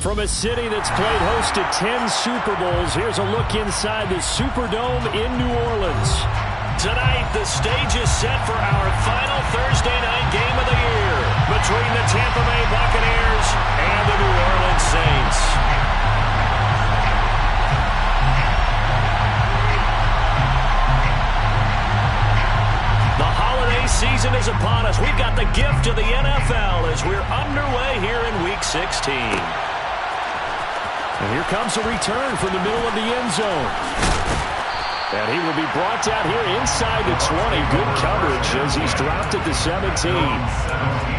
From a city that's played host to 10 Super Bowls, here's a look inside the Superdome in New Orleans. Tonight, the stage is set for our final Thursday night game of the year between the Tampa Bay Buccaneers and the New Orleans Saints. The holiday season is upon us. We've got the gift of the NFL as we're underway here in Week 16. And here comes a return from the middle of the end zone. And he will be brought down here inside the 20. Good coverage as he's dropped at the 17.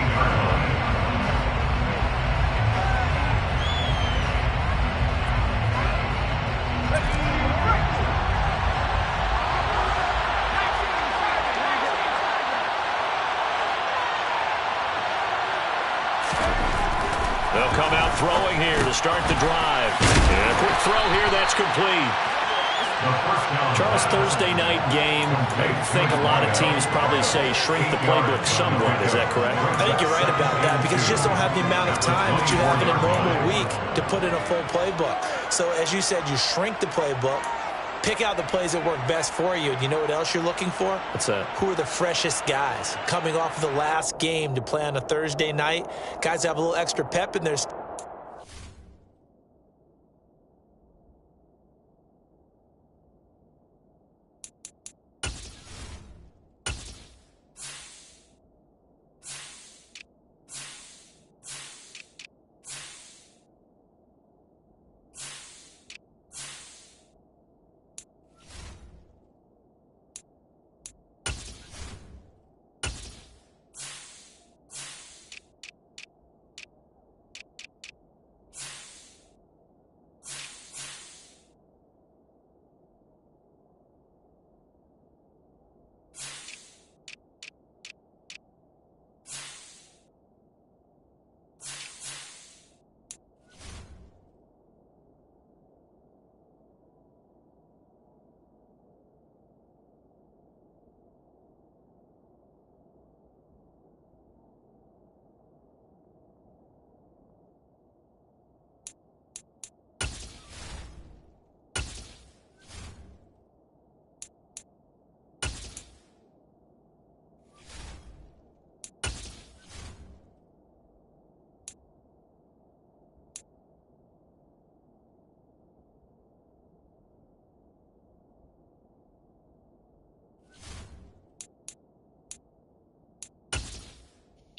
They'll come out throwing here to start the drive. And a quick throw here that's complete. Charles, Thursday night game, I think a lot of teams probably say shrink the playbook somewhat. Is that correct? I think you're right about that because you just don't have the amount of time that you have in a normal week to put in a full playbook. So as you said, you shrink the playbook, pick out the plays that work best for you. And you know what else you're looking for? What's that? Who are the freshest guys coming off of the last game to play on a Thursday night? Guys have a little extra pep in their step.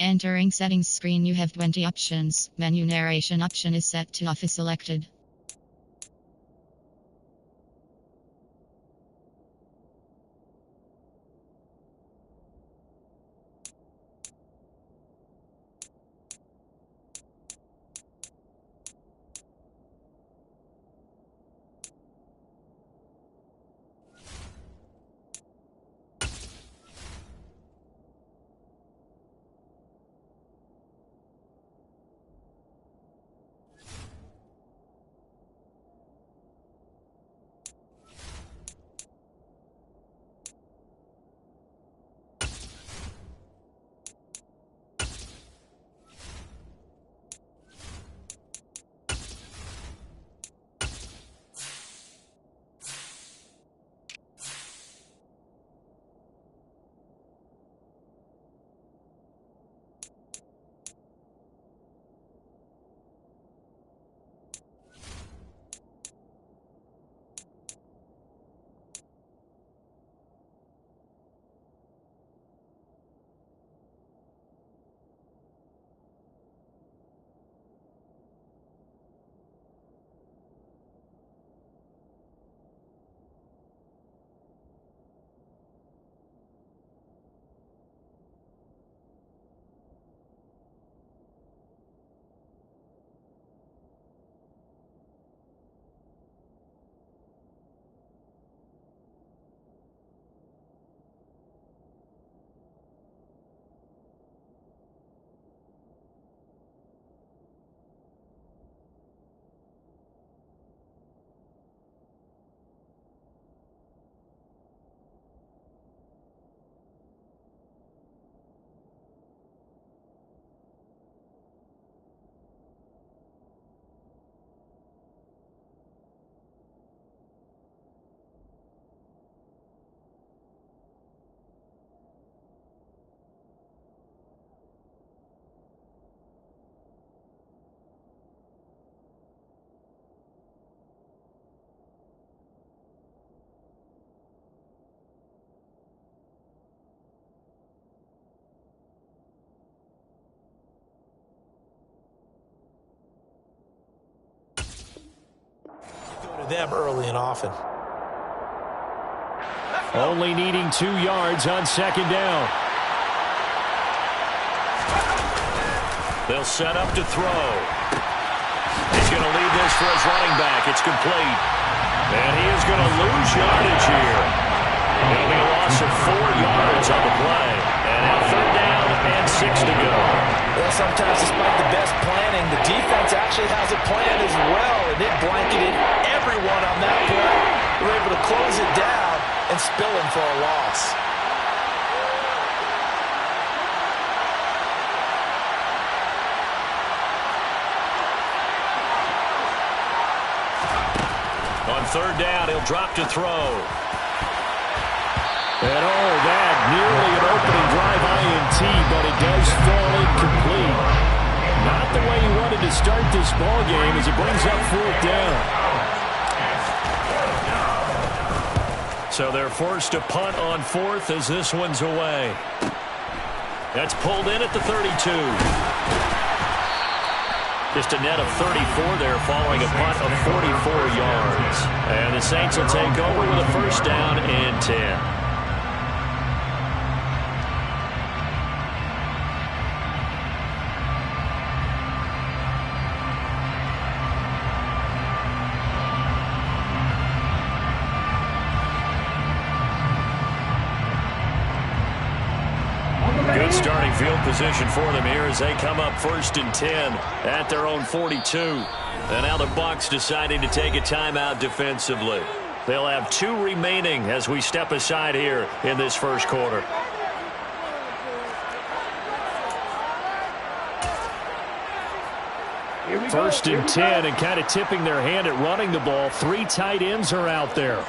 Entering settings screen, you have 20 options. Menu narration option is set to off is selected. them early and often. Only needing 2 yards on second down. They'll set up to throw. He's going to leave this for his running back. It's complete. And he is going to lose yardage here. It'll be a loss of 4 yards on the play. And now third down and 6 to go. Well, sometimes despite the best planning, the defense actually has a plan as well. And it blanketed everyone on that play. They were able to close it down and spill him for a loss. On third down, he'll drop to throw. And that nearly an opening drive INT, but it does fall incomplete. Not the way he wanted to start this ball game as it brings up fourth down. So they're forced to punt on fourth as this one's away. That's pulled in at the 32. Just a net of 34 there following a punt of 44 yards. And the Saints will take over with a first down and 10. Good starting field position for them here as they come up first and 10 at their own 42. And now the Bucs deciding to take a timeout defensively. They'll have 2 remaining as we step aside here in this first quarter. First and 10 and kind of tipping their hand at running the ball. 3 tight ends are out there.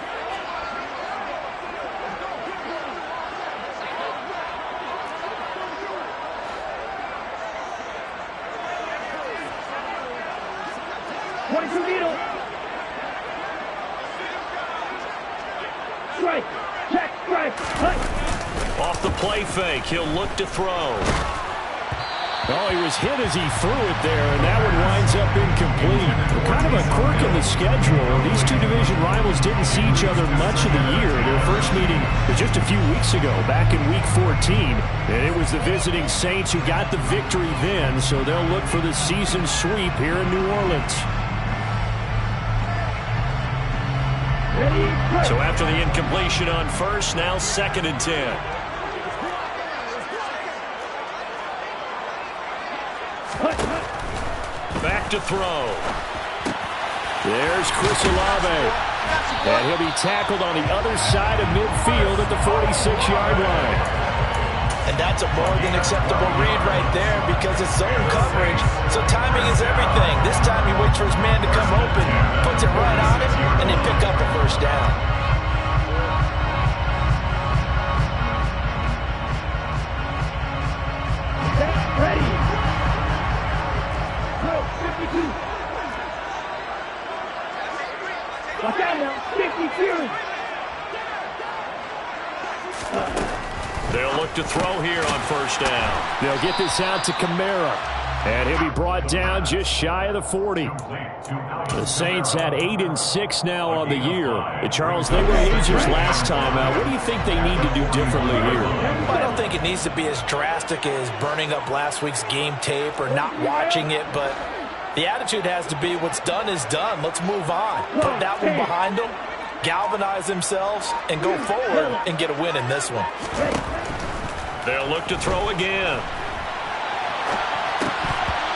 Off the play fake, he'll look to throw. Oh, he was hit as he threw it there, and that one winds up incomplete. Kind of a quirk in the schedule. These 2 division rivals didn't see each other much of the year. Their first meeting was just a few weeks ago, back in Week 14. And it was the visiting Saints who got the victory then, so they'll look for the season sweep here in New Orleans. So after the incompletion on first, now second and 10. Back to throw. There's Chris Olave. And he'll be tackled on the other side of midfield at the 46-yard line. And that's a more than acceptable read right there because it's zone coverage, so timing is everything. This time he waits for his man to come open, puts it right on him, and they pick up a first down. Ready. Go, 52. Watch out now, 52. They'll look to throw here on first down. They'll get this out to Kamara. And he'll be brought down just shy of the 40. The Saints had 8-6 now on the year. And Charles, they were losers last time out. What do you think they need to do differently here? Well, I don't think it needs to be as drastic as burning up last week's game tape or not watching it, but the attitude has to be what's done is done. Let's move on. Put that one behind them, galvanize themselves, and go forward and get a win in this one. They'll look to throw again.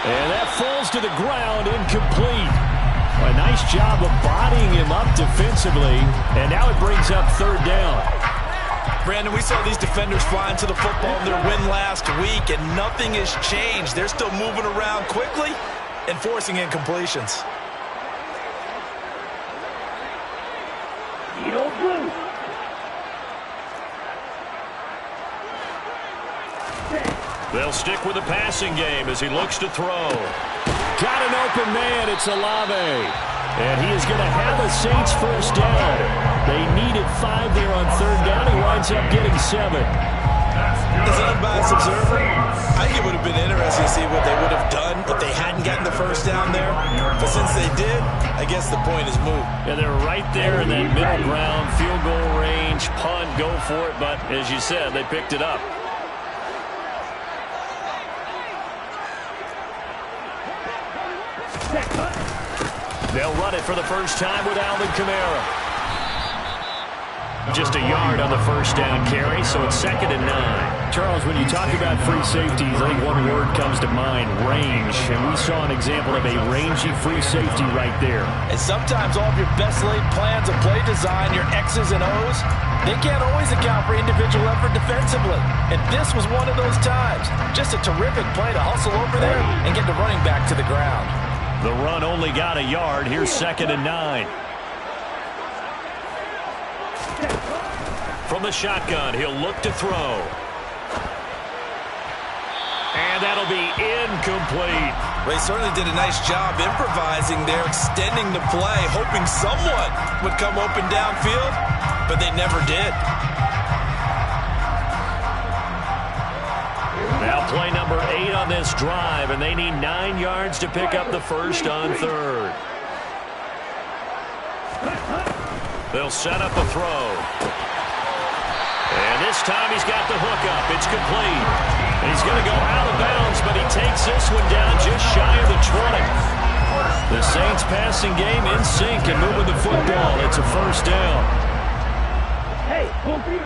And that falls to the ground, incomplete. A nice job of bodying him up defensively, and now it brings up third down. Brandon, we saw these defenders flying to the football in their win last week, and nothing has changed. They're still moving around quickly and forcing incompletions. They'll stick with the passing game as he looks to throw. Got an open man. It's Olave. And he is going to have a Saints first down. They needed 5 there on third down. He winds up getting 7. As an unbiased observer, I think it would have been interesting to see what they would have done if they hadn't gotten the first down there. But since they did, I guess the point is moot. Yeah, they're right there in that middle ground, field goal range, punt, go for it. But as you said, they picked it up. They'll run it for the first time with Alvin Kamara. Just a yard on the first down carry, so it's 2nd and 9. Charles, when you talk about free safeties, I think one word comes to mind, range. And we saw an example of a rangy free safety right there. And sometimes all of your best laid plans of play design, your X's and O's, they can't always account for individual effort defensively. And this was one of those times. Just a terrific play to hustle over there and get the running back to the ground. The run only got a yard. Here's 2nd and 9. From the shotgun, he'll look to throw. And that'll be incomplete. They certainly did a nice job improvising there, extending the play, hoping someone would come open downfield, but they never did. Now play number 8 on this drive, and they need 9 yards to pick up the first on 3rd. They'll set up a throw. And this time he's got the hook up. It's complete. And he's going to go out of bounds, but he takes this one down just shy of the 20. The Saints passing game in sync and moving the football. It's a first down. Hey, confused.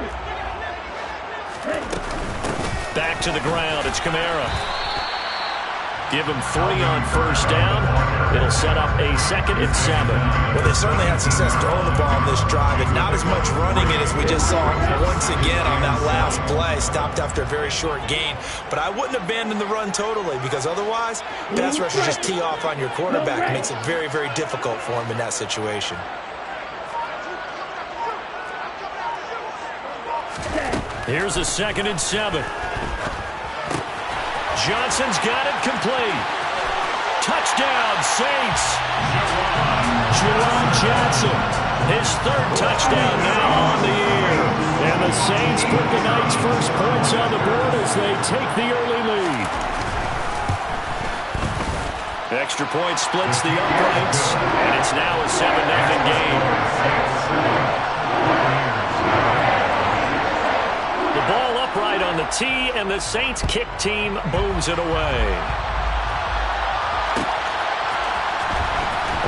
Back to the ground. It's Kamara. Give him 3 on first down. It'll set up a 2nd and 7. Well, they certainly had success throwing the ball on this drive, and not as much running it as we just saw once again on that last play. Stopped after a very short gain. But I wouldn't abandon the run totally, because otherwise, pass rushers just tee off on your quarterback. It makes it very, very difficult for him in that situation. Here's a 2nd and 7. Johnson's got it complete. Touchdown, Saints. Juwan Johnson, His 3rd touchdown now on the year. and the Saints put the Knights' first points on the board as they take the early lead. Extra point splits the uprights, and it's now a 7-0 game. The ball upright on the tee, and the Saints kick team booms it away.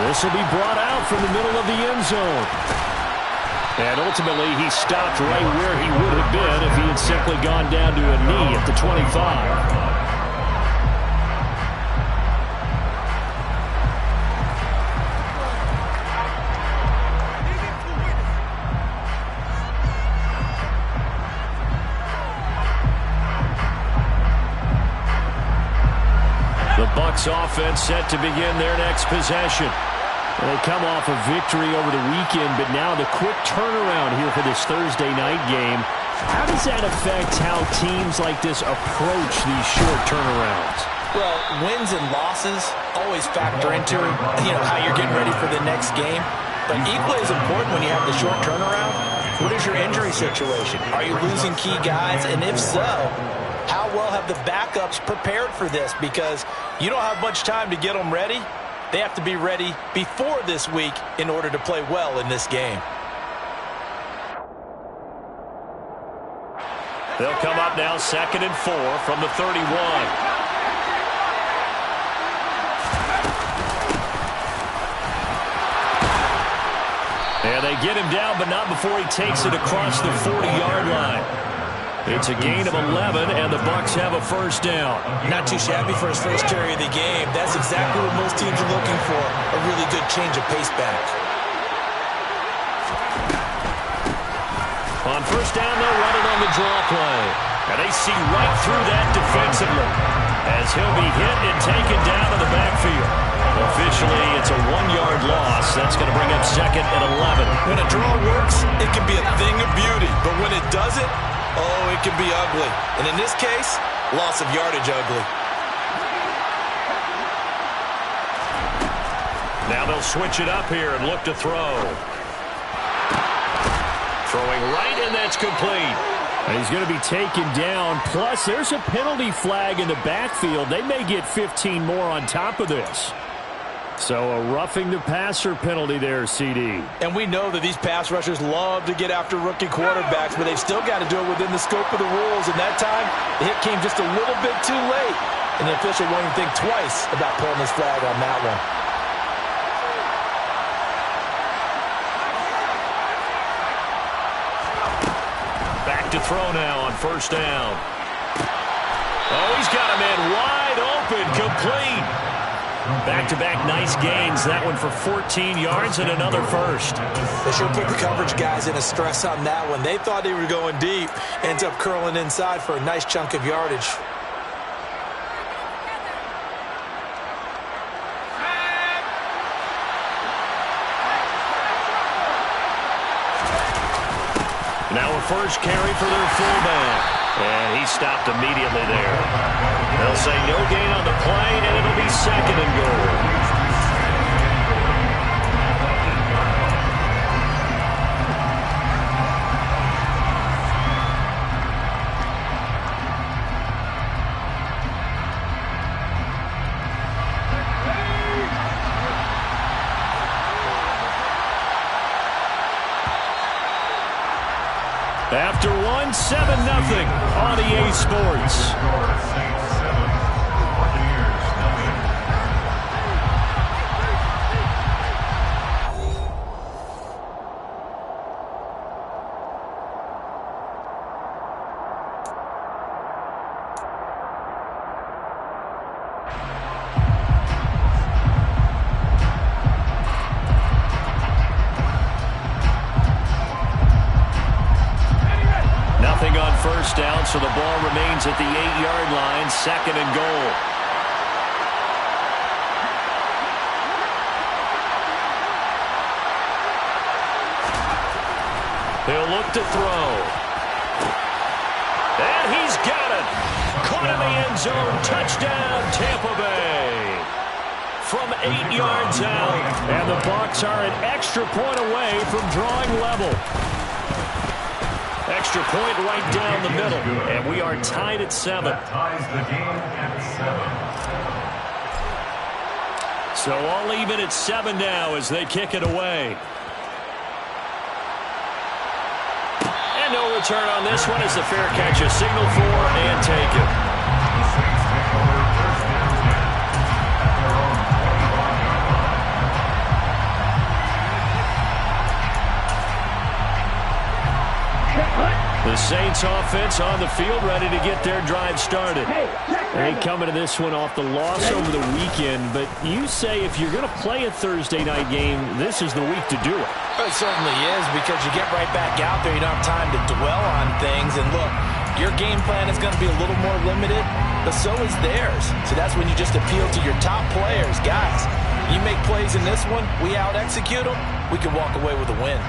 This will be brought out from the middle of the end zone. And ultimately, he stopped right where he would have been if he had simply gone down to a knee at the 25. The Bucs offense set to begin their next possession. They come off a victory over the weekend, but now the quick turnaround here for this Thursday night game. How does that affect how teams like this approach these short turnarounds? Well, wins and losses always factor into how you're getting ready for the next game. But equally as important when you have the short turnaround, what is your injury situation? Are you losing key guys? And if so, how well have the backups prepared for this? Because you don't have much time to get them ready. They have to be ready before this week in order to play well in this game. They'll come up now 2nd and 4 from the 31. And they get him down, but not before he takes it across the 40-yard line. It's a gain of 11, and the Bucs have a first down. Not too shabby for his first carry of the game. That's exactly what most teams are looking for, a really good change of pace back. On first down, they'll run it on the draw play. And they see right through that defensively as he'll be hit and taken down to the backfield. Officially, it's a 1-yard loss. That's going to bring up 2nd and 11. When a draw works, it can be a thing of beauty. But when it doesn't, oh, it can be ugly. And in this case, loss of yardage ugly. Now they'll switch it up here and look to throw. Throwing right, and that's complete. And he's going to be taken down. Plus, there's a penalty flag in the backfield. They may get 15 more on top of this. So a roughing the passer penalty there, CD. And we know that these pass rushers love to get after rookie quarterbacks, but they've still got to do it within the scope of the rules. And that time, the hit came just a little bit too late. And the official won't even think twice about pulling his flag on that one. Back to throw now on first down. Oh, he's got him in wide open, complete. Back-to-back nice gains. That one for 14 yards and another first. They sure put the coverage guys in a stress on that one. They thought they were going deep. Ends up curling inside for a nice chunk of yardage. Now a first carry for their fullback. And he stopped immediately there. They'll say no gain on the play, and it'll be second and goal. After one, 7-0 on EA Sports. First down, so the ball remains at the 8-yard line, second and goal. He'll look to throw. And he's got it. Caught in the end zone. Touchdown, Tampa Bay. From 8 yards out. And the Bucs are an extra point away from drawing level. Extra point right down the middle. And we are tied at 7. That ties the game at 7. So all even at 7 now as they kick it away. And no return on this one as the fair catch is signaled for and taken. The Saints offense on the field ready to get their drive started. They coming to this one off the loss over the weekend, but you say if you're going to play a Thursday night game, this is the week to do it. It certainly is, because you get right back out there. You don't have time to dwell on things. And look, your game plan is going to be a little more limited, but so is theirs. So that's when you just appeal to your top players. Guys, you make plays in this one, we out-execute them, we can walk away with a win.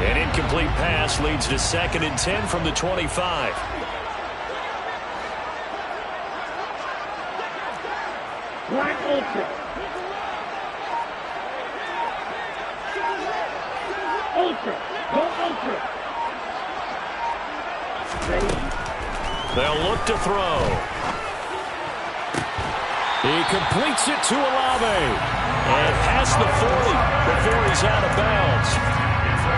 An incomplete pass leads to 2nd and 10 from the 25. Black ultra. Ultra. Go ultra. Ready? They'll look to throw. He completes it to Olave. And past the 40 before he's out of bounds.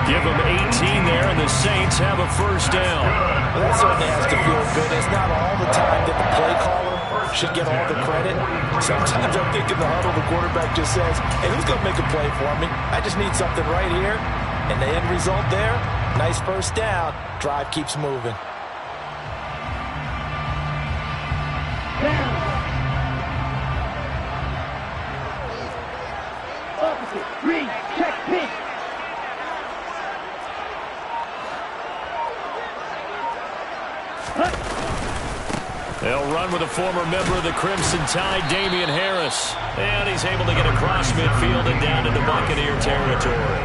Give them 18 there, and the Saints have a first down. Well, that certainly has to feel good. It's not all the time that the play caller should get all the credit. Sometimes I'm thinking the huddle, the quarterback just says, hey, who's going to make a play for me? I just need something right here. And the end result there, nice first down. Drive keeps moving. Down. Opposite. Read. Check. Pitch. They'll run with a former member of the Crimson Tide, Damian Harris. And he's able to get across midfield and down into Buccaneer territory.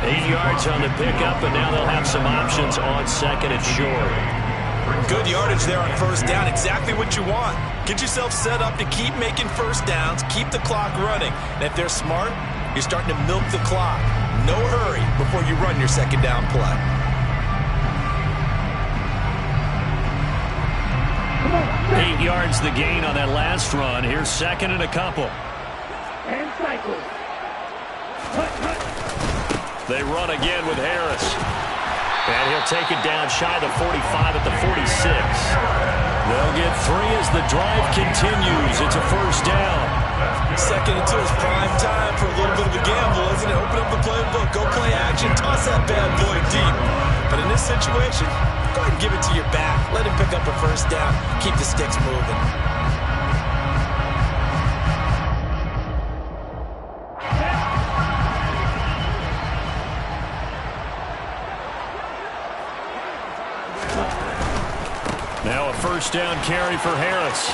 8 yards on the pickup, and now they'll have some options on 2nd and short. Good yardage there on first down. Exactly what you want. Get yourself set up to keep making first downs, keep the clock running. And if they're smart, you're starting to milk the clock. no hurry before you run your second down play. 8 yards the gain on that last run. Here's second and a couple. And cycle. Cut, cut. They run again with Harris. And he'll take it down shy of the 45 at the 46. They'll get 3 as the drive continues. It's a first down. Second and 2 is prime time for a little bit of a gamble, isn't it? Open up the playbook, go play action, toss that bad boy deep. But in this situation, go ahead and give it to your back. Let him pick up a first down. Keep the sticks moving. Now a first down carry for Harris.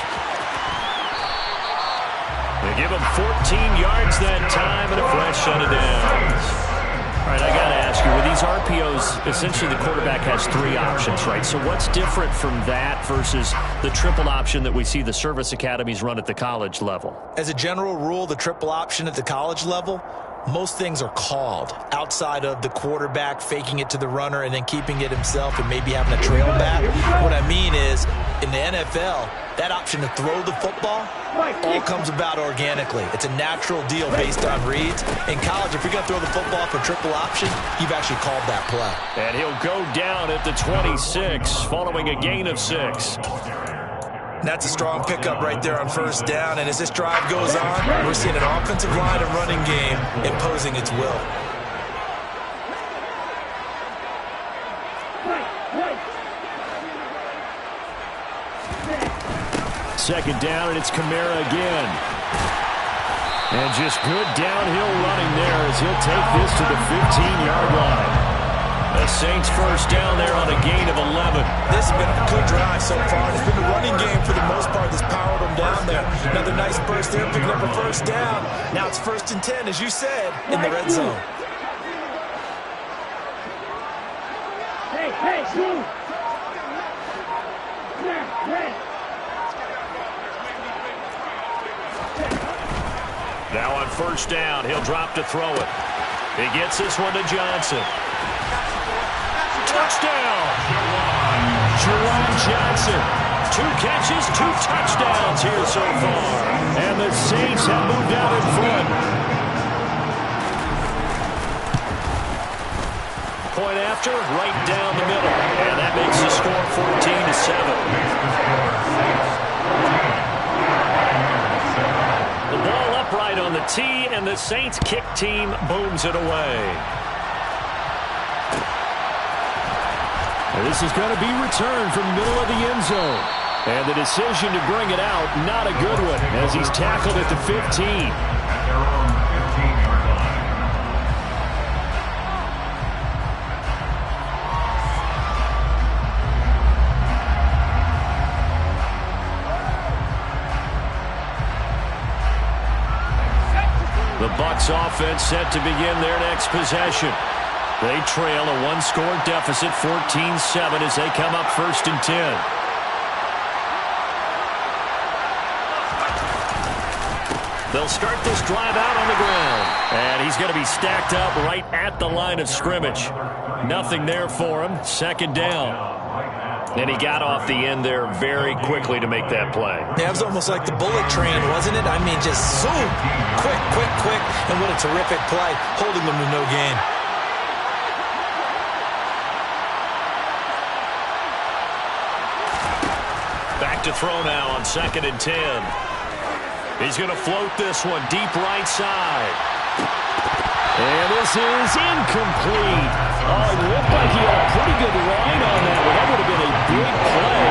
They give him 14 yards that time and a fresh set of downs. All right, I got to ask you, with these RPOs, essentially the quarterback has 3 options, right? So what's different from that versus the triple option that we see the service academies run at the college level? As a general rule, the triple option at the college level, most things are called outside of the quarterback faking it to the runner and then keeping it himself and maybe having a trail back. What I mean is, in the NFL, that option to throw the football all comes about organically. It's a natural deal based on reads. In college, if you're going to throw the football for triple option, you've actually called that play. And he'll go down at the 26 following a gain of 6. That's a strong pickup right there on first down. And as this drive goes on, we're seeing an offensive line and running game imposing its will. Second down, and it's Kamara again. And just good downhill running there as he'll take this to the 15-yard line. The Saints first down there on a gain of 11. This has been a good drive so far. It's been the running game for the most part that's powered them down there. Another nice burst there, picking up a first down. Now it's 1st and 10, as you said, in the red zone. Hey, move. Red. Now on first down, he'll drop to throw it. He gets this one to Johnson. Touchdown! Jerome Johnson. 2 catches, 2 touchdowns here so far. And the Saints have moved out in front. Point after, right down the middle. And that makes the score 14-7. The ball upright on the tee, and the Saints kick team booms it away. This is going to be returned from the middle of the end zone. And the decision to bring it out, not a good one, as he's tackled at the 15. The Bucs offense set to begin their next possession. They trail a 1-score deficit, 14-7, as they come up 1st and 10. They'll start this drive out on the ground. And he's going to be stacked up right at the line of scrimmage. Nothing there for him. 2nd down. And he got off the end there very quickly to make that play. Yeah, it was almost like the bullet train, wasn't it? I mean, just zoom. Quick. And what a terrific play, holding them to no gain. Back to throw now on 2nd and 10. He's going to float this one deep right side. And this is incomplete. Oh, it looked like he had a pretty good line on that one. That would have been a big play,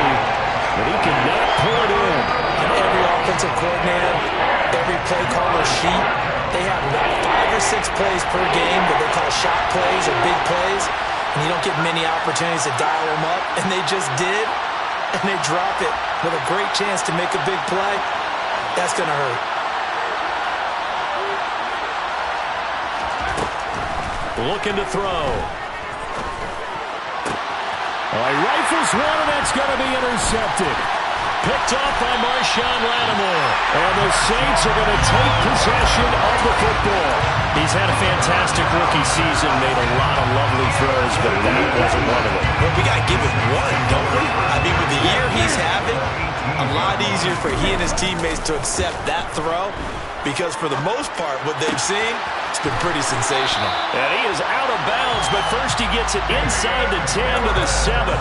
but he could not pull it in. And every offensive coordinator, every play caller sheet, they have about 5 or 6 plays per game that they call shot plays or big plays, and you don't get many opportunities to dial them up, and they just did, and they drop it with a great chance to make a big play. That's going to hurt. Looking to throw. He rifles one, and that's going to be intercepted. picked off by Marshawn Lattimore. And the Saints are going to take possession of the football. He's had a fantastic rookie season, made a lot of lovely throws, but that wasn't one of them. Well, we got to give him one, don't we? I mean, with the year he's having, a lot easier for he and his teammates to accept that throw, because for the most part, what they've seen, it's been pretty sensational. And he is out of bounds, but first he gets it inside the 10 to the 7.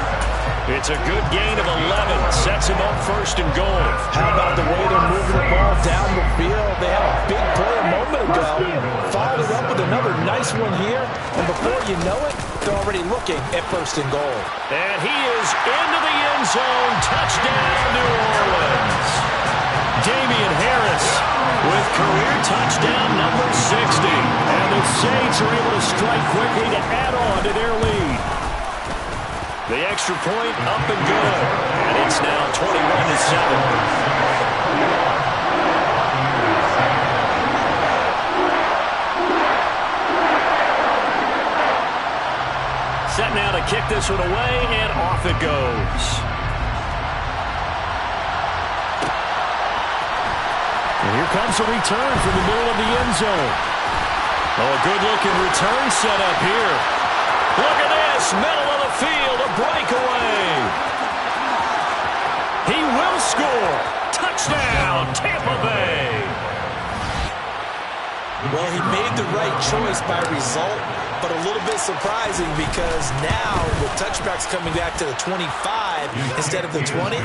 It's a good gain of 11. Sets him up first and goal. How about the way they're moving the ball down the field? They had a big play a moment ago. Followed it up with another nice one here. And before you know it, they're already looking at first and goal. And he is into the end zone. Touchdown, New Orleans. Damian Harris with career touchdown number 60. And the Saints are able to strike quickly to add on to their lead. The extra point up and good. And it's now 21-7. Set now to kick this one away, and off it goes. And here comes a return from the middle of the end zone. Oh, a good-looking return set up here. Look at this, middle of the field, a breakaway. He will score. Touchdown, Tampa Bay. Well, he made the right choice by result, but a little bit surprising because now with touchbacks coming back to the 25 instead of the 20,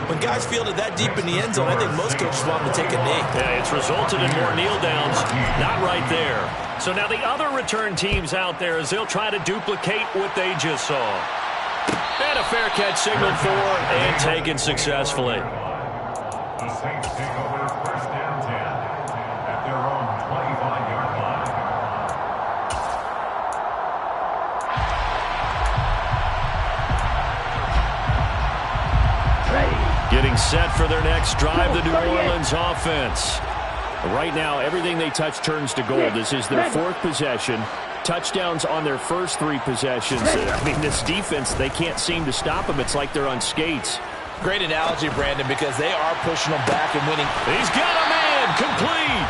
when guys fielded that deep in the end zone, I think most coaches want them to take a knee. Yeah, it's resulted in more kneel downs. Not right there. So now the other return teams out there as they'll try to duplicate what they just saw. And a fair catch signaled for and taken successfully. The Saints take over first down 10 at their own 25-yard line. Getting set for their next drive, the New Orleans offense. Right now, everything they touch turns to gold. This is their fourth possession. Touchdowns on their first three possessions. I mean, this defense, they can't seem to stop them. It's like they're on skates. Great analogy, Brandon, because they are pushing them back and winning. He's got a man, complete.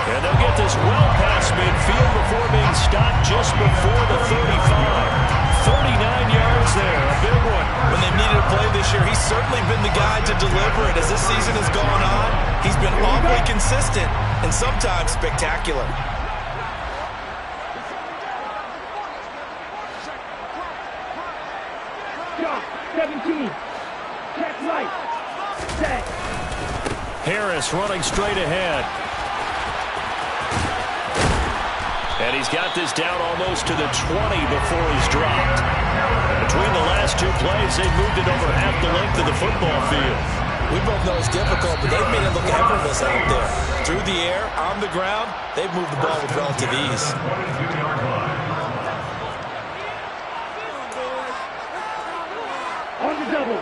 And they'll get this well past midfield before being stopped just before the 35. 39 yards there, a big one. When they've needed a play this year, he's certainly been the guy to deliver it. As this season has gone on, he's been awfully consistent and sometimes spectacular. Shot, 17. Check right. Set. Harris running straight ahead. And he's got this down almost to the 20 before he's dropped. Between the last two plays, they've moved it over half the length of the football field. We both know it's difficult, but they've made it look effortless out there. Through the air, on the ground, they've moved the ball with relative ease. On the double.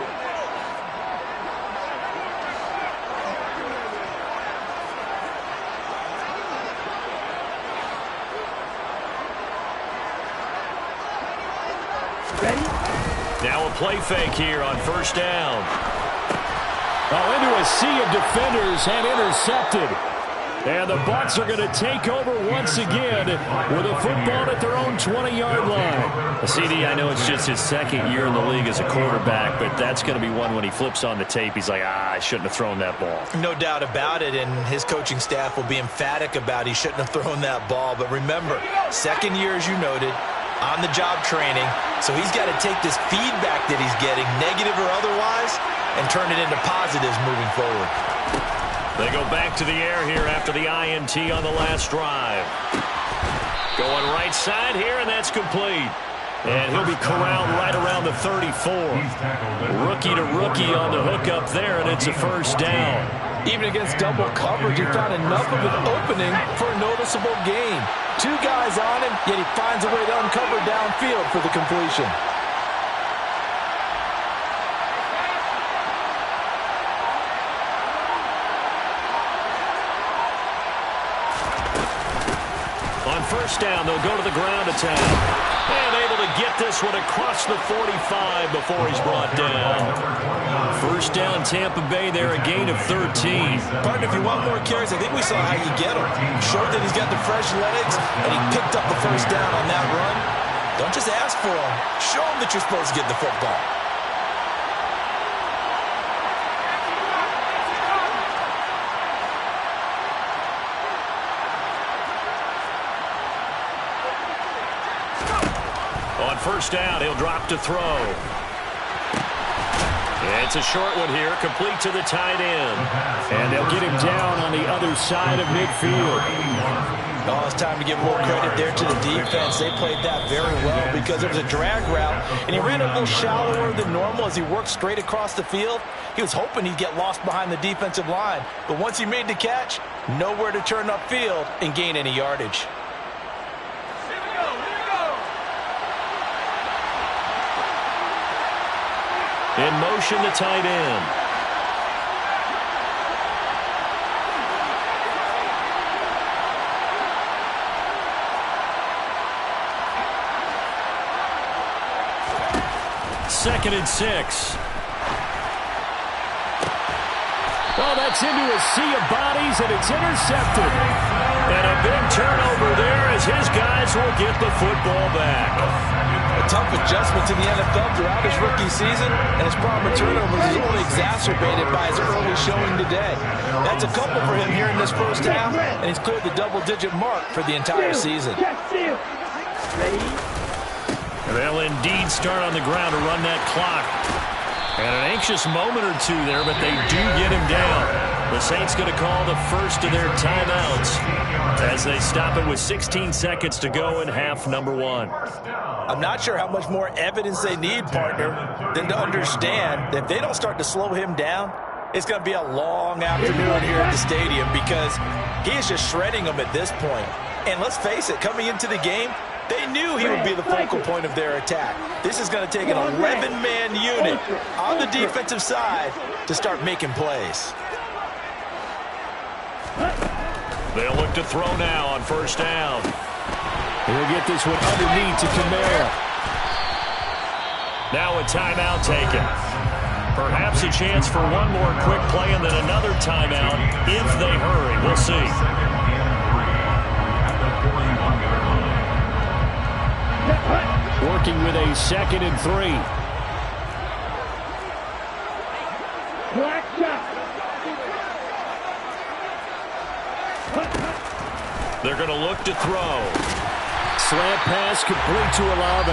Ready? Now a play fake here on first down. Oh, into a sea of defenders and intercepted. And the Bucs are going to take over once again with a football at their own 20-yard line. CD, I know it's just his second year in the league as a quarterback, but that's going to be one when he flips on the tape. He's like, I shouldn't have thrown that ball. No doubt about it, and his coaching staff will be emphatic about he shouldn't have thrown that ball. But remember, second year, as you noted, on-the-job training, so he's got to take this feedback that he's getting, negative or otherwise, and turn it into positives moving forward. They go back to the air here after the INT on the last drive. Going right side here, and that's complete. And he'll be corralled right around the 34. Rookie to rookie on the hookup there, and it's a first down. Even against double coverage, he found enough of an opening for a noticeable gain. Two guys on him, yet he finds a way to uncover downfield for the completion. On first down, they'll go to the ground attack. And able to get this one across the 45 before he's brought down. First down, Tampa Bay there, a gain of 13. Partner, if you want more carries, I think we saw how you get him. Showed that he's got the fresh legs, and he picked up the first down on that run. Don't just ask for him. Show him that you're supposed to get the football. On first down, he'll drop to throw. It's a short one here, complete to the tight end. And they'll get him down on the other side of midfield. Oh, it's time to give more credit there to the defense. They played that very well because it was a drag route, and he ran a little shallower than normal as he worked straight across the field. He was hoping he'd get lost behind the defensive line, but once he made the catch, nowhere to turn upfield and gain any yardage. In motion, the tight end. Second and 6. Oh, that's into a sea of bodies, and it's intercepted. And a big turnover there as his guys will get the football back. A tough adjustment to the NFL throughout his rookie season, and his problem with turnovers is only exacerbated by his early showing today. That's a couple for him here in this first half, and he's cleared the double-digit mark for the entire season. They'll indeed start on the ground to run that clock. And an anxious moment or two there, but they do get him down. The Saints going to call the first of their timeouts as they stop it with 16 seconds to go in half number 1. I'm not sure how much more evidence they need, partner, than to understand that if they don't start to slow him down, it's going to be a long afternoon here at the stadium because he is just shredding them at this point. And let's face it, coming into the game, they knew he would be the focal point of their attack. This is going to take an 11-man unit on the defensive side to start making plays. They'll look to throw now on first down. He'll get this one underneath to Kamara. Now a timeout taken. Perhaps a chance for one more quick play and then another timeout if they hurry. We'll see. Working with a 2nd and 3. Black shot. They're going to look to throw. Slant pass complete to Olave.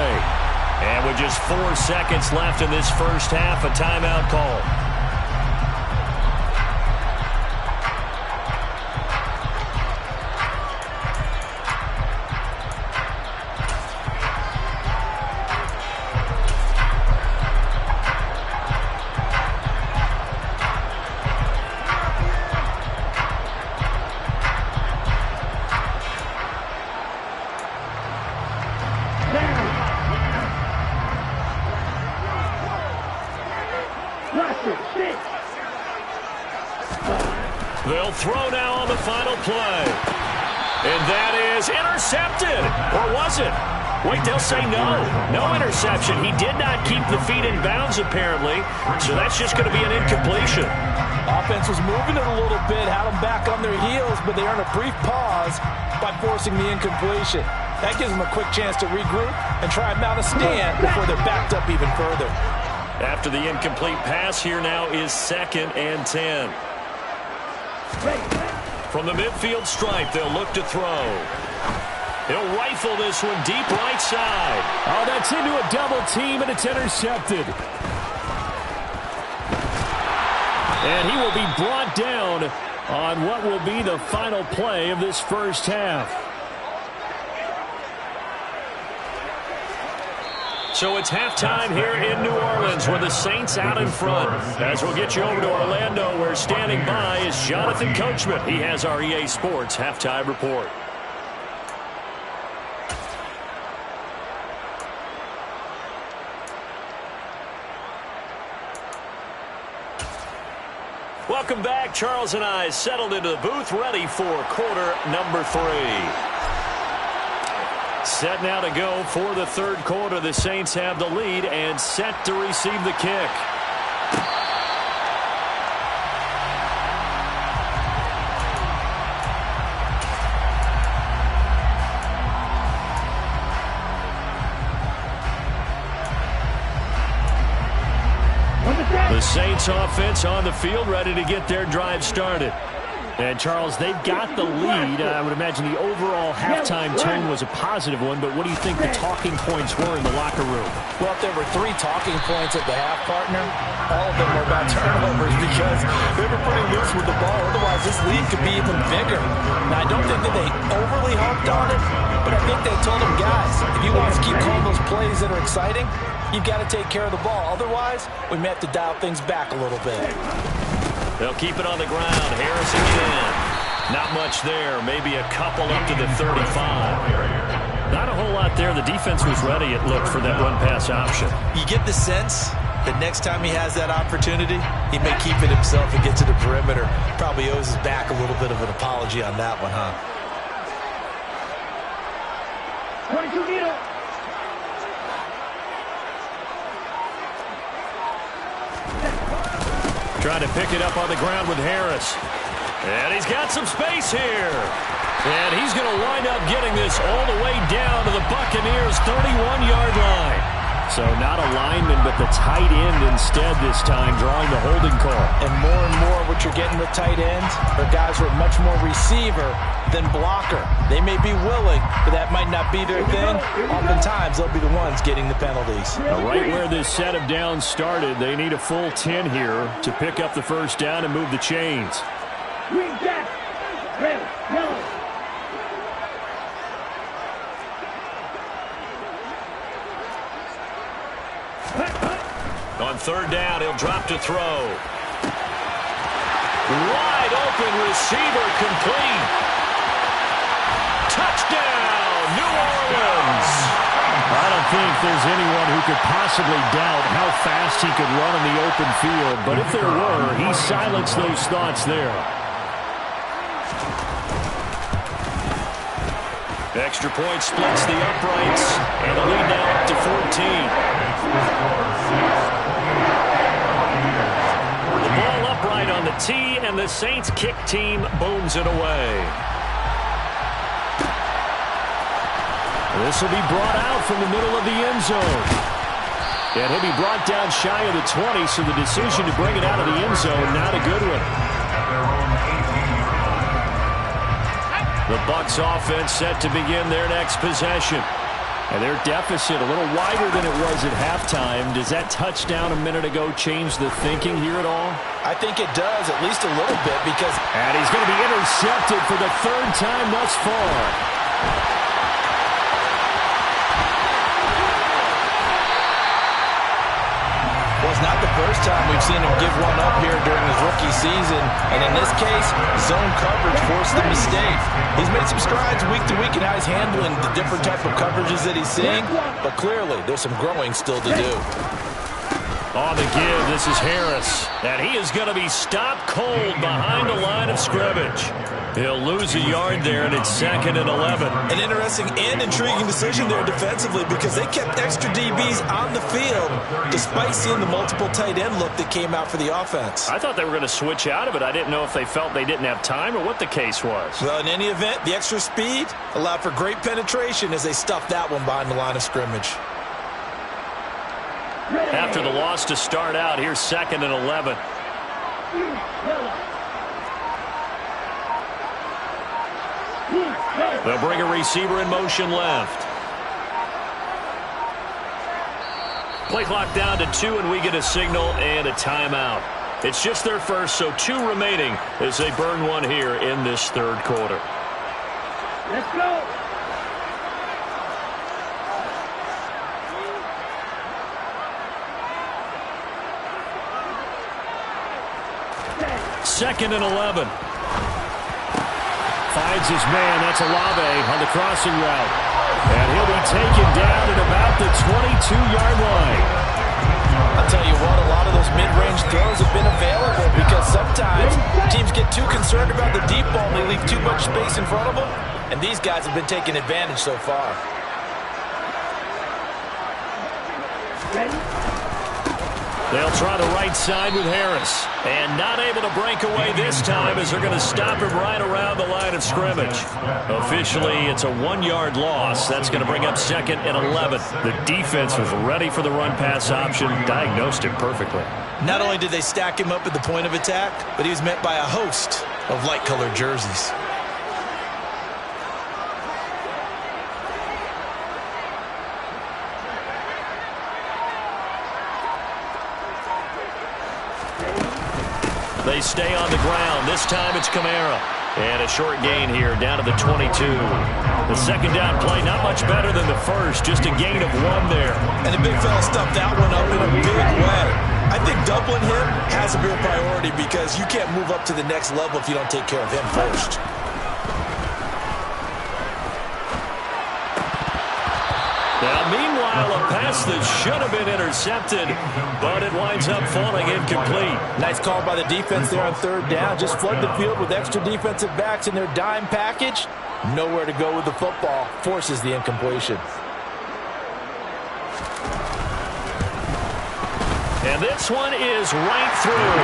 And with just 4 seconds left in this first half, a timeout call. They'll throw now on the final play. And that is intercepted. Or was it? Wait, they'll say no. No interception. He did not keep the feet in bounds, apparently. So that's just going to be an incompletion. Offense was moving it a little bit, had them back on their heels, but they earned a brief pause by forcing the incompletion. That gives them a quick chance to regroup and try and mount a stand before they're backed up even further. After the incomplete pass, here now is 2nd and 10. From the midfield stripe, they'll look to throw. He'll rifle this one deep right side. Oh, that's into a double team, and it's intercepted. And he will be brought down on what will be the final play of this first half. So it's halftime here in New Orleans with the Saints out in front. As we'll get you over to Orlando, where standing by is Jonathan Coachman. He has our EA Sports halftime report. Welcome back. Charles and I settled into the booth, ready for quarter number 3. Set now to go for the third quarter. The Saints have the lead and set to receive the kick. The Saints offense on the field, ready to get their drive started. And, Charles, they've got the lead. I would imagine the overall halftime tone was a positive one, but what do you think the talking points were in the locker room? Well, if there were 3 talking points at the half, partner, all of them were about turnovers because they were pretty loose with the ball. Otherwise, this lead could be even bigger. Now, I don't think that they overly harped on it, but I think they told them, guys, if you want us to keep calling those plays that are exciting, you've got to take care of the ball. Otherwise, we may have to dial things back a little bit. They'll keep it on the ground. Harris again. Not much there. Maybe a couple up to the 35. Not a whole lot there. The defense was ready, it looked, for that run-pass option. You get the sense that next time he has that opportunity, he may keep it himself and get to the perimeter. Probably owes his back a little bit of an apology on that one, huh? 22 meter. Trying to pick it up on the ground with Harris. And he's got some space here. And he's going to wind up getting this all the way down to the Buccaneers' 31-yard line. So not a lineman, but the tight end instead this time, drawing the holding call. And more what you're getting with tight ends are guys who are much more receiver than blocker. They may be willing, but that might not be their thing. Oftentimes, they'll be the ones getting the penalties. Now, right where this set of downs started, they need a full 10 here to pick up the first down and move the chains. Green jack. Red. Yellow. On third down, he'll drop to throw. Wide open receiver, complete. Touchdown, New Orleans. I don't think there's anyone who could possibly doubt how fast he could run in the open field, but if there were, he silenced those thoughts there. Extra point splits the uprights, and the lead now up to 14. The ball upright on the tee, and the Saints kick team booms it away. This will be brought out from the middle of the end zone. And he'll be brought down shy of the 20, so the decision to bring it out of the end zone, not a good one. The Bucs offense set to begin their next possession. And their deficit a little wider than it was at halftime. Does that touchdown a minute ago change the thinking here at all? I think it does, at least a little bit, because... And he's going to be intercepted for the third time thus far. Well, it's not the first time we've seen him give one up here during his rookie season. And in this case, zone coverage forced the mistake. He's made some strides week to week in how he's handling the different type of coverages that he's seeing. But clearly, there's some growing still to do. On the give, this is Harris. And he is going to be stopped cold behind the line of scrimmage. He'll lose a yard there, and it's 2nd and 11. An interesting and intriguing decision there defensively because they kept extra DBs on the field despite seeing the multiple tight end look that came out for the offense. I thought they were going to switch out of it. I didn't know if they felt they didn't have time or what the case was. Well, in any event, the extra speed allowed for great penetration as they stuffed that one behind the line of scrimmage. After the loss to start out, here's 2nd and 11. They'll bring a receiver in motion left. Play clock down to 2, and we get a signal and a timeout. It's just their first, so 2 remaining as they burn one here in this third quarter. Let's go. Second and 11. Finds his man. That's Olave on the crossing route. And he'll be taken down at about the 22-yard line. I'll tell you what, a lot of those mid-range throws have been available because sometimes teams get too concerned about the deep ball and they leave too much space in front of them. And these guys have been taking advantage so far. Ready? They'll try the right side with Harris. And not able to break away this time as they're going to stop him right around the line of scrimmage. Officially, it's a 1-yard loss. That's going to bring up 2nd and 11. The defense was ready for the run-pass option, diagnosed it perfectly. Not only did they stack him up at the point of attack, but he was met by a host of light-colored jerseys. They stay on the ground. This time it's Kamara. And a short gain here down to the 22. The second down play, not much better than the first. Just a gain of 1 there. And the big fella stuffed that one up in a big way. I think doubling him has a real priority because you can't move up to the next level if you don't take care of him first. Now, meanwhile, a pass that should have been intercepted, but it winds up falling incomplete. Nice call by the defense there on 3rd down. Just flood the field with extra defensive backs in their dime package. Nowhere to go with the football. Forces the incompletion. And this one is right through.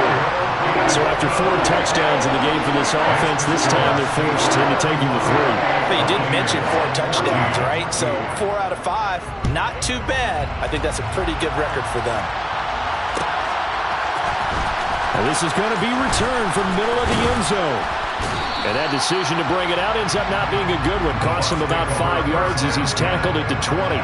So after 4 touchdowns in the game for this offense, this time they're forced into taking the 3. But you didn't mention 4 touchdowns, right? So 4 out of 5, not too bad. I think that's a pretty good record for them. And this is going to be returned from the middle of the end zone. And that decision to bring it out ends up not being a good one. Costs him about 5 yards as he's tackled at the 20.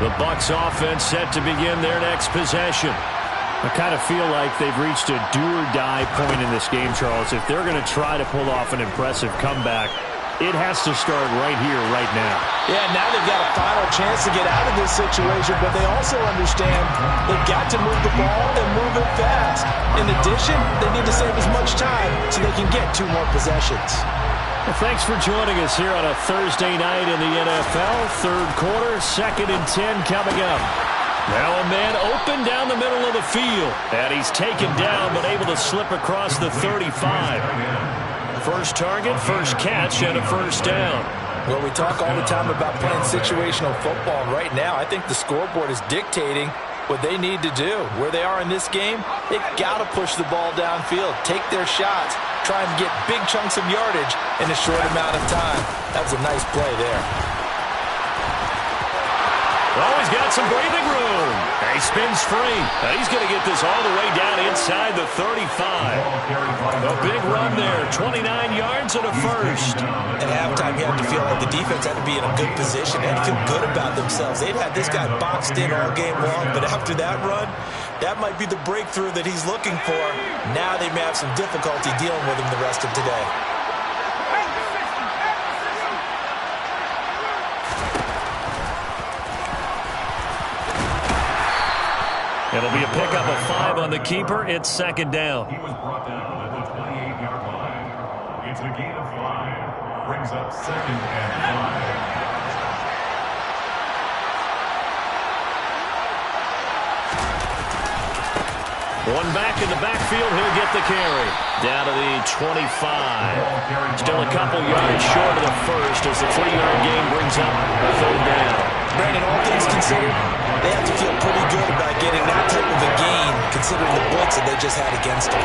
The Bucs offense set to begin their next possession. I kind of feel like they've reached a do-or-die point in this game, Charles. If they're going to try to pull off an impressive comeback, it has to start right here, right now. Yeah, now they've got a final chance to get out of this situation, but they also understand they've got to move the ball and move it fast. In addition, they need to save as much time so they can get 2 more possessions. Well, thanks for joining us here on a Thursday night in the NFL. 3rd quarter, 2nd and 10 coming up. Now a man open down the middle of the field. And he's taken down but able to slip across the 35. First target, first catch, and a first down. Well, we talk all the time about playing situational football. Right now, I think the scoreboard is dictating what they need to do. Where they are in this game, they've got to push the ball downfield, take their shots, try and get big chunks of yardage in a short amount of time. That was a nice play there. Oh, he's got some breathing room. He spins free. He's going to get this all the way down inside the 35. A big run there, 29 yards and a first. At halftime, you have to feel like the defense had to be in a good position. They had to feel good about themselves. They've had this guy boxed in all game long, but after that run, that might be the breakthrough that he's looking for. Now they may have some difficulty dealing with him the rest of today. It'll be a pickup of 5 on the keeper. It's 2nd down. He was brought down at the 28-yard line. It's a gain of 5. Brings up 2nd and 5. One back in the backfield. He'll get the carry. Down to the 25. Still a couple yards short of the first as the 3-yard gain brings up 3rd down. Brandon, all things considered, they have to feel pretty good about getting that type of a gain, considering the blitz that they just had against them.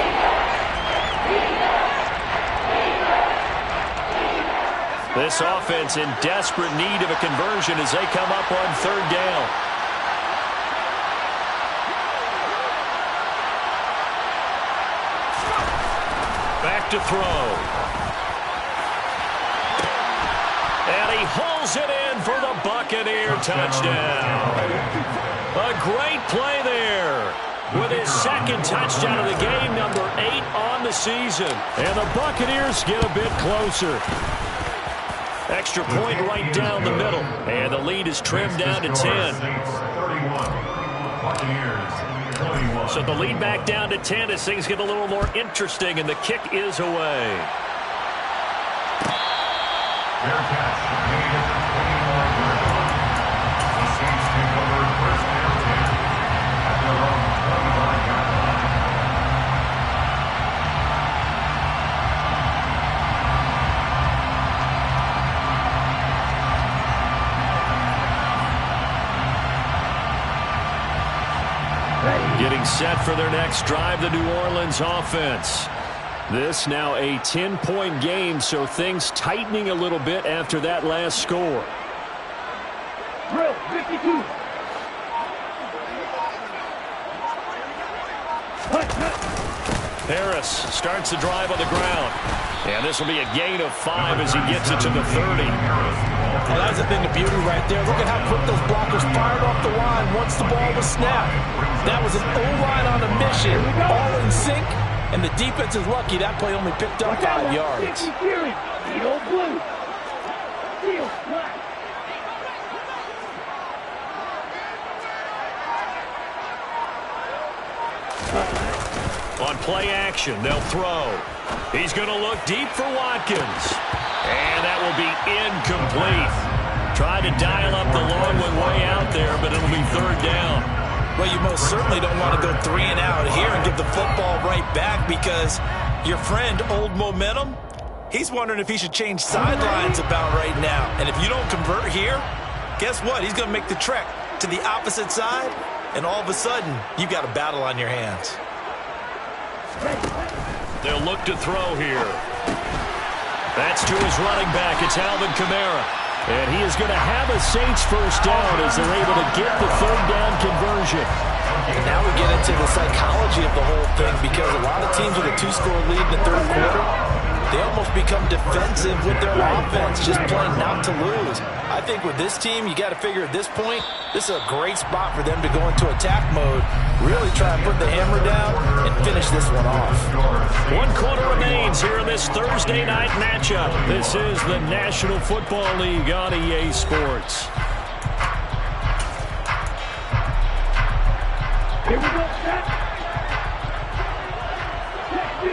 This offense in desperate need of a conversion as they come up on 3rd down. Back to throw. And he hauls it in for the Buccaneer touchdown. A great play there with his 2nd touchdown of the game, number 8 on the season. And the Buccaneers get a bit closer. Extra point right down the middle. And the lead is trimmed down to 10. So the lead back down to 10 as things get a little more interesting, and the kick is away. Fair catch. Made at the 20-yard line. The Saints take over 1st and 10 at their own 25-yard line. Getting set for their next drive, the New Orleans offense. This now a 10-point game, so things tightening a little bit after that last score. Drill 52. Harris starts the drive on the ground. And this will be a gain of 5 as he gets it to the 30. Well, that's a thing of beauty right there. Look at how quick those blockers fired off the line once the ball was snapped. That was an O-line on a mission, all in sync, and the defense is lucky that play only picked up 5 yards. Steel blue. Steel black. On play action, they'll throw. He's going to look deep for Watkins. And that will be incomplete. Tried to dial up the long one way out there, but it'll be 3rd down. Well, you most certainly don't want to go 3 and out here and give the football right back because your friend, Old Momentum, he's wondering if he should change sidelines about right now. And if you don't convert here, guess what? He's going to make the trek to the opposite side, and all of a sudden, you've got a battle on your hands. They'll look to throw here. That's to his running back. It's Alvin Kamara. And he is going to have a Saints first down as they're able to get the 3rd down conversion. And now we get into the psychology of the whole thing because a lot of teams with a 2-score lead in the 3rd quarter, they almost become defensive with their offense, just playing not to lose. I think with this team, you got to figure at this point, this is a great spot for them to go into attack mode, really try and put the hammer down and finish this one off. 1 quarter remains here in this Thursday night matchup. This is the National Football League on EA Sports. Here we go, set. Check 2.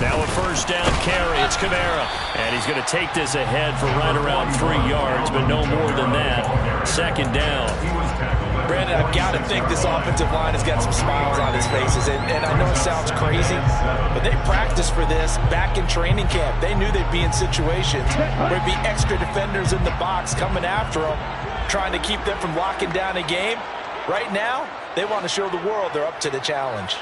Now a first down carry. It's Kamara. And he's going to take this ahead for right around 3 yards, but no more than that. 2nd down. Brandon, I've got to think this offensive line has got some smiles on his faces. And I know it sounds crazy, but they practiced for this back in training camp. They knew they'd be in situations where there'd be extra defenders in the box coming after them, trying to keep them from locking down a game. Right now, they want to show the world they're up to the challenge.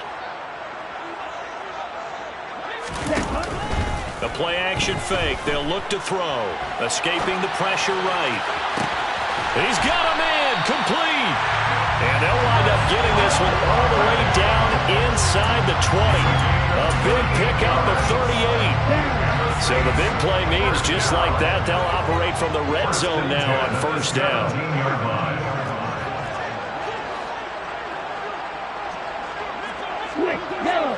The play-action fake. They'll look to throw. Escaping the pressure right. He's got him in. Complete. And they'll wind up getting this one all the way down inside the 20. A big pickup of 38. So the big play means just like that, they'll operate from the red zone now on first down. Switch, yellow.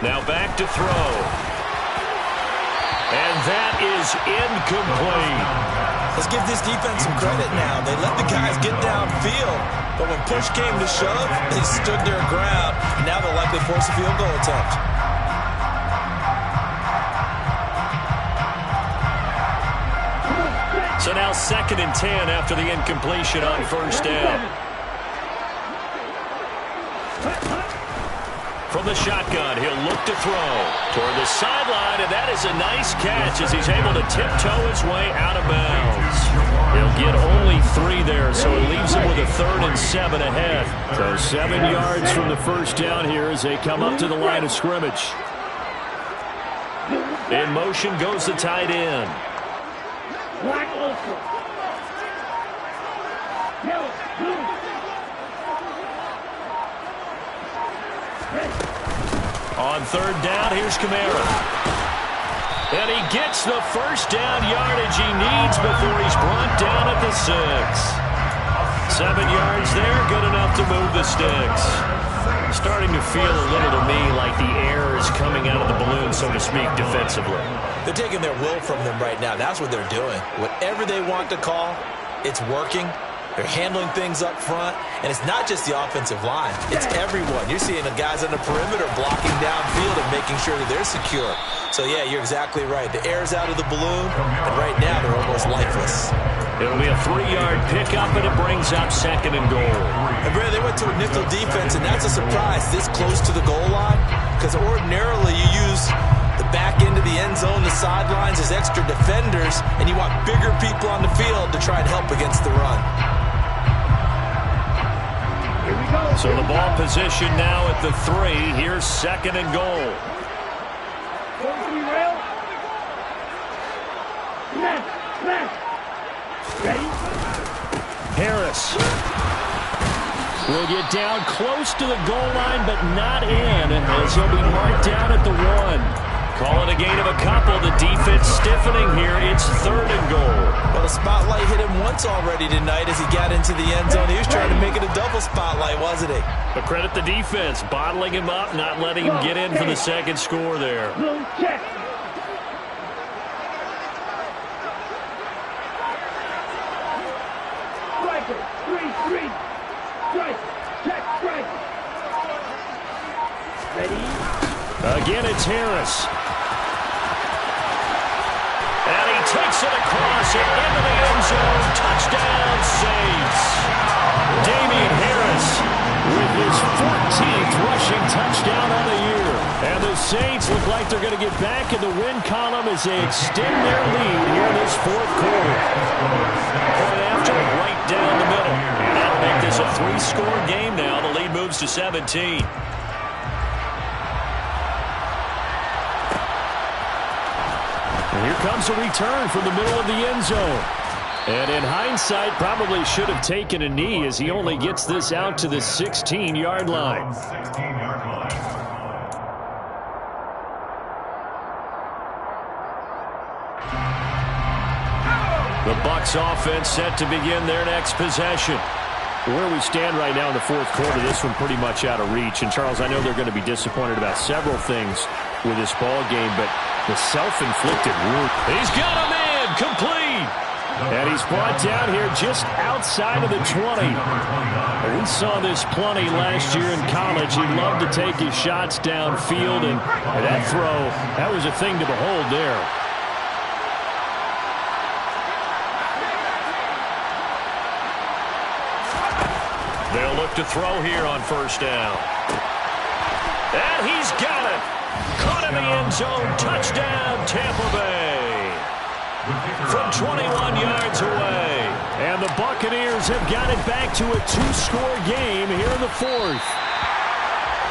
Now back to throw. And that is incomplete. Let's give this defense some credit now. They let the guys get downfield, but when push came to shove, they stood their ground. And now they'll likely force a field goal attempt. So now 2nd and 10 after the incompletion on first down. From the shotgun, he'll look to throw toward the sideline, and that is a nice catch as he's able to tiptoe his way out of bounds. He'll get only 3 there, so it leaves him with a 3rd and 7 ahead. So 7 yards from the first down here as they come up to the line of scrimmage. In motion goes the tight end. Black ultra. Yellow, blue. On 3rd down, here's Kamara. And he gets the first down yardage he needs before he's brought down at the 6. 7 yards there, good enough to move the sticks. Starting to feel a little to me like the air is coming out of the balloon, so to speak, defensively. They're taking their will from them right now. That's what they're doing. Whatever they want to call, it's working. They're handling things up front, and it's not just the offensive line. It's everyone. You're seeing the guys on the perimeter blocking downfield and making sure that they're secure. So, yeah, you're exactly right. The air's out of the balloon, and right now they're almost lifeless. It'll be a 3-yard pickup, and it brings up 2nd and goal. And Brad, they went to a nickel defense, and that's a surprise this close to the goal line, because ordinarily you use the back end of the end zone, the sidelines as extra defenders, and you want bigger people on the field to try and help against the run. Here we go. So the ball position now at the 3. Here's 2nd and goal. Go to the rail. Left, left. Ready? Harris will get down close to the goal line, but not in, as he'll be marked down at the 1. Call it a gain of a couple. The defense stiffening here. It's 3rd and goal. Well, the spotlight hit him once already tonight as he got into the end zone. He was trying to make it a double spotlight, wasn't he? But credit the defense, bottling him up, not letting him get in for the 2nd score there. Blue check. Striker. 3-3. Strike. Check. Strike. Ready? Again, it's Harris. And he takes it across and into the end zone. Touchdown, Saints. Damian Harris with his 14th rushing touchdown on the year. And the Saints look like they're going to get back in the win column as they extend their lead here in this 4th quarter. Point after, right down the middle. And that'll make this a 3-score game now. The lead moves to 17. And here comes a return from the middle of the end zone. And in hindsight, probably should have taken a knee as he only gets this out to the 16-yard line. 16-yard line. The Bucs offense set to begin their next possession. Where we stand right now in the 4th quarter, this one pretty much out of reach. And, Charles, I know they're going to be disappointed about several things with this ball game, but the self-inflicted wound. He's got him in, complete. And he's brought down here just outside of the 20. We saw this plenty last year in college. He loved to take his shots downfield, and that throw, that was a thing to behold there. They'll look to throw here on 1st down. And he's got it. Caught in the end zone. Touchdown, Tampa Bay. From 21 yards away. And the Buccaneers have got it back to a 2-score game here in the 4th.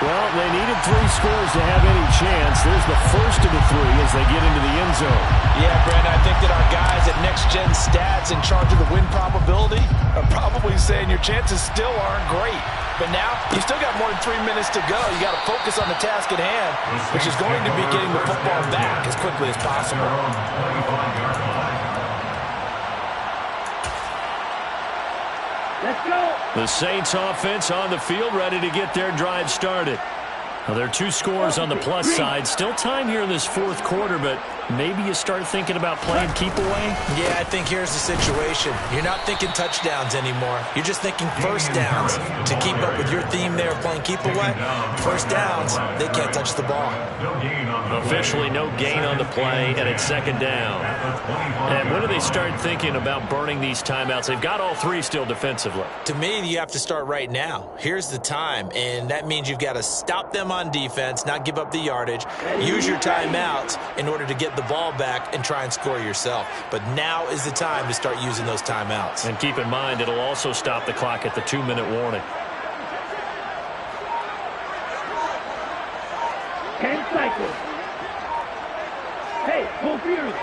Well, they needed 3 scores to have any chance. There's the first of the 3 as they get into the end zone. Yeah, Brandon, I think that our guys at Next Gen Stats in charge of the win probability are probably saying your chances still aren't great. But now, you still got more than 3 minutes to go. You got to focus on the task at hand, which is going to be getting the football back as quickly as possible. Let's go. The Saints offense on the field, ready to get their drive started. Well, there are 2 scores on the plus side. Still time here in this 4th quarter, but maybe you start thinking about playing keep away? Yeah, I think here's the situation. You're not thinking touchdowns anymore. You're just thinking first downs. To keep up with your theme there, playing keep away, first downs, they can't touch the ball. Officially no gain on the play, and it's 2nd down. And when do they start thinking about burning these timeouts? They've got all 3 still defensively. To me, you have to start right now. Here's the time, and that means you've got to stop them on defense, not give up the yardage, use your timeouts in order to get the ball back and try and score yourself. But now is the time to start using those timeouts. And keep in mind, it'll also stop the clock at the 2-minute warning. 10 cycles. Hey, move yours.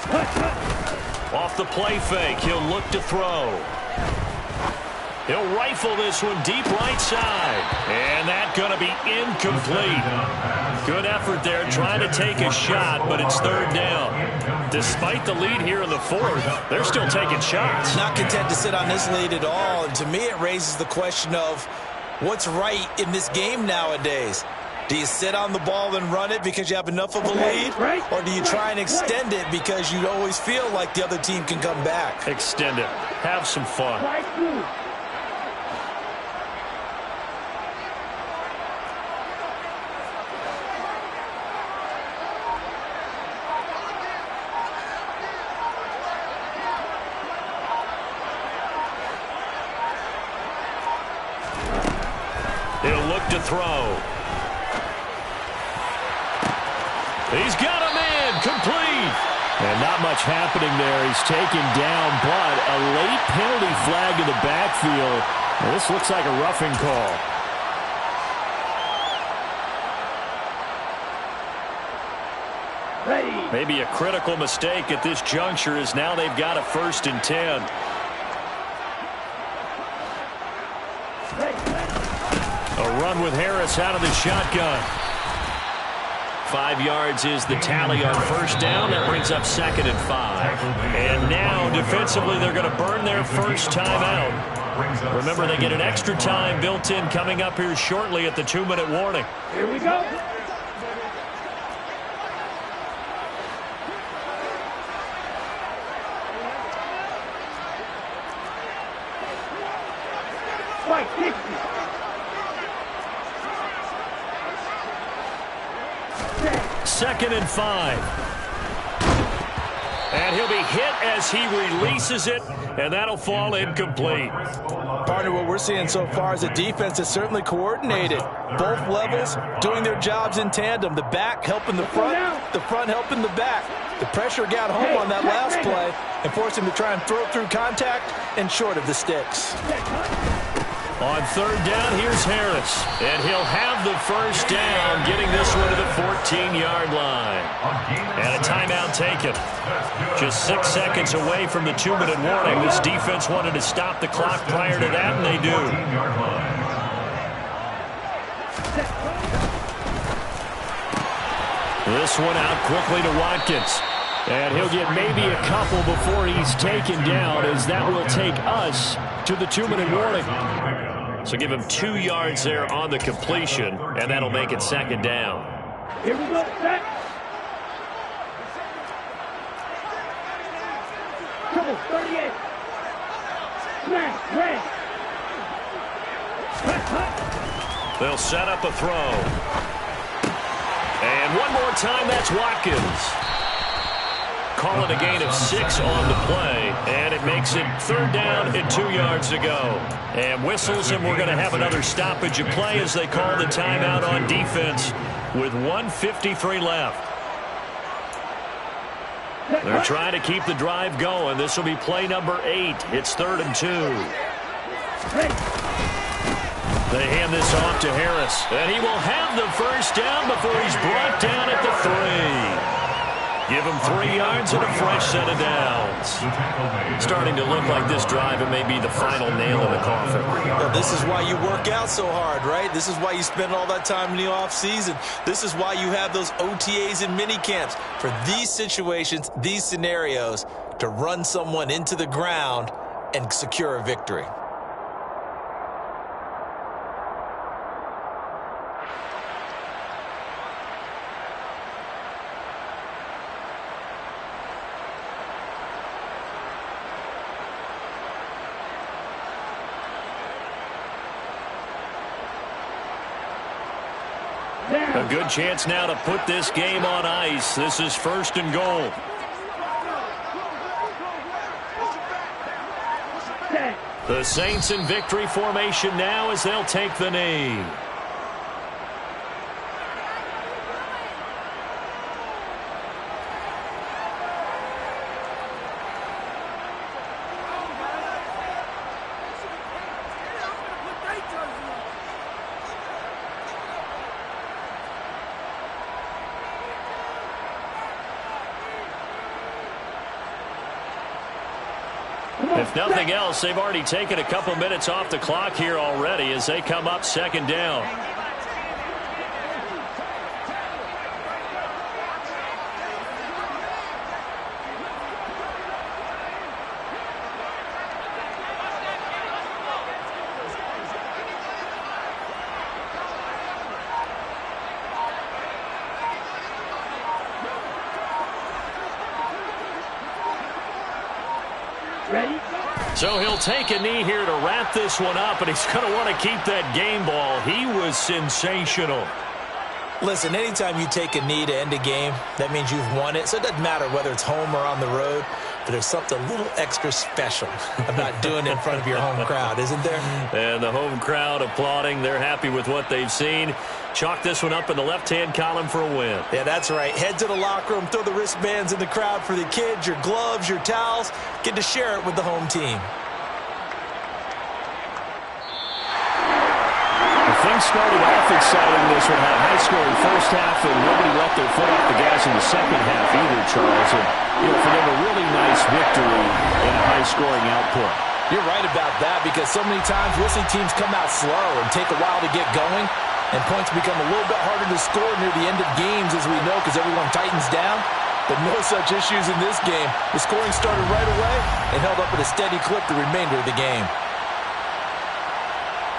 Cut. Off the play fake, he'll look to throw. He'll rifle this one deep right side. And that's going to be incomplete. Good effort there trying to take a shot, but it's 3rd down. Despite the lead here in the 4th, they're still taking shots. Not content to sit on this lead at all. And to me, it raises the question of what's right in this game nowadays. Do you sit on the ball and run it because you have enough of a lead? Or do you try and extend it because you always feel like the other team can come back? Extend it. Have some fun. Right through. to throw. He's got a man, complete. And not much happening there. He's taken down, but a late penalty flag in the backfield. Well, this looks like a roughing call. Ready. Maybe a critical mistake at this juncture as now they've got a 1st and 10. A run with Harris out of the shotgun. 5 yards is the tally on 1st down. That brings up 2nd and 5. And now, defensively, they're going to burn their first time out. Remember, they get an extra time built in coming up here shortly at the 2-minute warning. Here we go. Spike 60. Second and 5. And he'll be hit as he releases it, and that'll fall incomplete. Partner, what we're seeing so far is the defense is certainly coordinated. Both levels doing their jobs in tandem. The back helping the front helping the back. The pressure got home on that last play and forced him to try and throw through contact and short of the sticks. On 3rd down, here's Harris. And he'll have the 1st down, getting this one to the 14-yard line. And a timeout taken. Just 6 seconds away from the 2-minute warning. This defense wanted to stop the clock prior to that, and they do. This one out quickly to Watkins. And he'll get maybe a couple before he's taken down, as that will take us to the 2-minute warning. So give him 2 yards there on the completion, and that'll make it 2nd down. Here we go. Set. Triple 38. Smash. Red. They'll set up a throw. And one more time, that's Watkins. Call it a gain of 6 on the play, and it makes it 3rd down and 2 yards to go. And whistles, and we're going to have another stoppage of play as they call the timeout on defense with 1:53 left. They're trying to keep the drive going. This will be play number 8. It's 3rd and 2. They hand this off to Harris, and he will have the 1st down before he's brought down at the 3. Give him 3 yards and a fresh set of downs. Starting to look like this drive, it may be the final nail in the coffin. Well, this is why you work out so hard, right? This is why you spend all that time in the offseason. This is why you have those OTAs and mini camps. For these situations, these scenarios, to run someone into the ground and secure a victory. A good chance now to put this game on ice. This is 1st and goal. The Saints in victory formation now as they'll take the knee. If nothing else, they've already taken a couple minutes off the clock here already as they come up 2nd down. Ready? So he'll take a knee here to wrap this one up, and he's going to want to keep that game ball. He was sensational. Listen, anytime you take a knee to end a game, that means you've won it. So it doesn't matter whether it's home or on the road. but there's something a little extra special about doing it in front of your home crowd, isn't there? And the home crowd applauding. They're happy with what they've seen. Chalk this one up in the left-hand column for a win. Yeah, that's right. Head to the locker room, throw the wristbands in the crowd for the kids, your gloves, your towels. Get to share it with the home team. Things started off exciting. This one had a high-scoring first half, and nobody let their foot off the gas in the second half either, Charles. And, for them, a really nice victory and a high-scoring output. You're right about that, because so many times we'll see teams come out slow and take a while to get going, and points become a little bit harder to score near the end of games, as we know, because everyone tightens down. But no such issues in this game. The scoring started right away and held up at a steady clip the remainder of the game.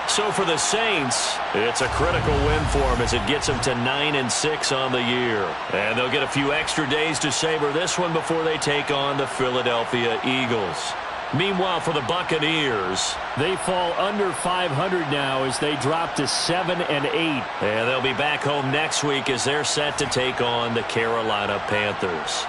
So for the Saints, it's a critical win for them as it gets them to 9-6 on the year. And they'll get a few extra days to savor this one before they take on the Philadelphia Eagles. Meanwhile, for the Buccaneers, they fall under 500 now as they drop to 7-8. And they'll be back home next week as they're set to take on the Carolina Panthers.